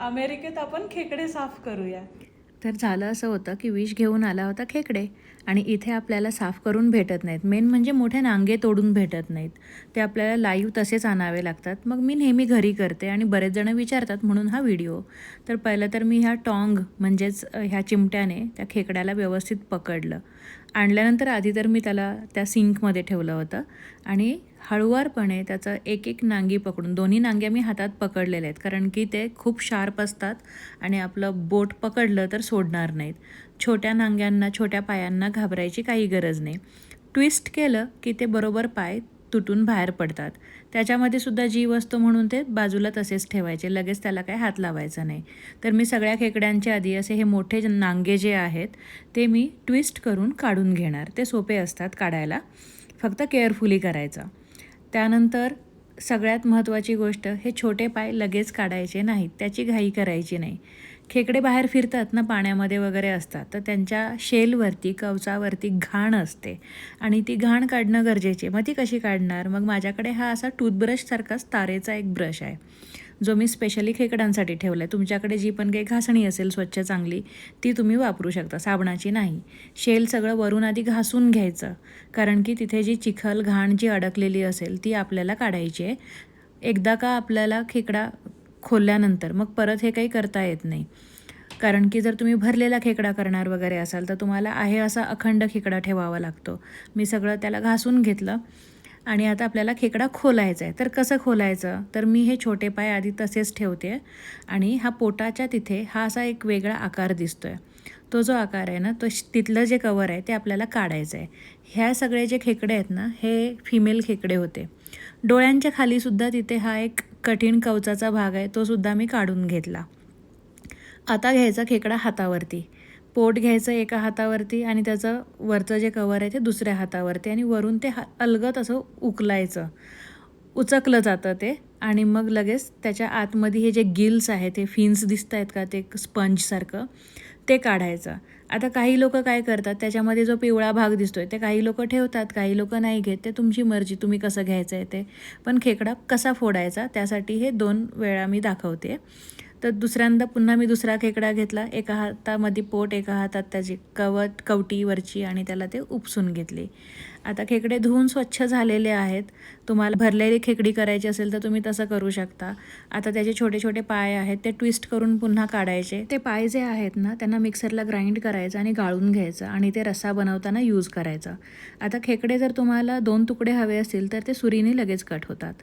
अमेरिकेत आपण खेकडे साफ करूया. तर झालं असं होतं की विश घेऊन आला होता खेकडे आणि इथे आपल्याला साफ करून भेटत नाहीत. मेन म्हणजे मोठे नांगे तोडून भेटत नाहीत. ते आपल्याला लाईव्ह तसेच आणावे लागतात. मग मी नेहमी घरी करते आणि बरेच जण विचारतात म्हणून हा व्हिडिओ. तर पहिलं तर मी ह्या टॉंग म्हणजेच ह्या चिमट्याने त्या खेकड्याला व्यवस्थित पकडलं. आणल्यानंतर आधी तर मी त्याला त्या सिंकमध्ये ठेवलं होतं आणि हळुवारपणे त्याचं एक एक नांगी पकडून दोन्ही नांग्या मी हातात पकडलेल्या आहेत कारण की ते खूप शार्प असतात आणि आपलं बोट पकडलं तर सोडणार नाहीत. छोट्या नांग्यांना छोट्या पायांना घाबरायची काही गरज नाही. ट्विस्ट केलं की ते बरोबर पाय तुटून बाहेर पडतात. त्याच्यामध्ये सुद्धा जीव असतो म्हणून ते बाजूला तसेच ठेवायचे, लगेच त्याला काही हात लावायचा नाही. तर मी सगळ्या खेकड्यांच्या आधी असे हे मोठे नांगे जे आहेत ते मी ट्विस्ट करून काढून घेणार. ते सोपे असतात काढायला, फक्त केअरफुली करायचं. त्यानंतर सगळ्यात महत्त्वाची गोष्ट, हे छोटे पाय लगेच काढायचे नाहीत, त्याची घाई करायची नाही. खेकडे बाहेर फिरतात ना, पाण्यामध्ये वगैरे असतात, तर त्यांच्या शेलवरती कवचावरती घाण असते आणि ती घाण काढणं गरजेचे. मग ती कशी काढणार? मग माझ्याकडे हा असा टूथब्रशसारखाच तारेचा एक ब्रश आहे जो मी स्पेशली खेकड्यांसाठी ठेवला आहे. तुमच्याकडे जी पण काही घासणी असेल स्वच्छ चांगली ती तुम्ही वापरू शकता, साबणाची नाही. शेल सगळं वरून आधी घासून घ्यायचं कारण की तिथे जी चिखल घाण जी अडकलेली असेल ती आपल्याला काढायची आहे. एकदा का आपल्याला खेकडा खोलल्यानंतर मग परत हे काही करता येत नाही. कारण की जर तुम्ही भरलेला खेकडा करणार वगैरे असाल तर तुम्हाला आहे असा अखंड खेकडा ठेवावा लागतो. मी सगळं त्याला घासून घेतलं आणि आता आपल्याला खेकडा खोलायचा आहे. तर कसं खोलायचं? तर मी हे छोटे पाय आधी तसेच ठेवते आणि हा पोटाच्या तिथे हा असा एक वेगळा आकार दिसतो आहे. तो जो आकार आहे ना, तो तिथलं जे कवर आहे ते आपल्याला काढायचं आहे. ह्या सगळे जे खेकडे आहेत ना, हे फिमेल खेकडे होते. डोळ्यांच्या खालीसुद्धा तिथे हा एक कठीण कवचाचा भाग आहे, तो सुद्धा मी काढून घेतला. आता घ्यायचा खेकडा हातावरती, पोट घ्यायचं एका हातावरती आणि त्याचं वरचं जे कवर आहे ते दुसऱ्या हातावरती आणि वरून ते अलगद असं उकलायचं. उचकलं जातं ते आणि मग लगेच त्याच्या आतमध्ये हे जे गिल्स आहेत, ते फिन्स दिसत आहेत का, ते स्पंजसारखं ते काढायचं. आता काही लोकं काय करतात, त्याच्यामध्ये जो पिवळा भाग दिसतोय ते काही लोकं ठेवतात, काही लोकं नाही घेत. ते तुमची मर्जी, तुम्ही कसं घ्यायचं आहे ते. पण खेकडा कसा फोडायचा त्यासाठी हे 2 वेळा मी दाखवते. तर दुसऱ्यांदा पुन्हा मी दुसरा खेकडा घेतला, एका हातामध्ये पोट, एका हातात त्याची कवटी वरची आणि त्याला ते उपसून घेतले. आता खेकडे धुवून स्वच्छ झालेले आहेत. तुम्हाला भरलेली खेकडी करायची असेल तर तुम्ही तसं करू शकता. आता त्याचे छोटे छोटे पाय आहेत ते ट्विस्ट करून पुन्हा काढायचे. ते पाय जे आहेत ना, त्यांना मिक्सरला ग्राइंड करायचं आणि गाळून घ्यायचं आणि ते रस्सा बनवताना यूज करायचं. आता खेकडे जर तुम्हाला 2 तुकडे हवे असतील तर ते सुरीने लगेच कट होतात.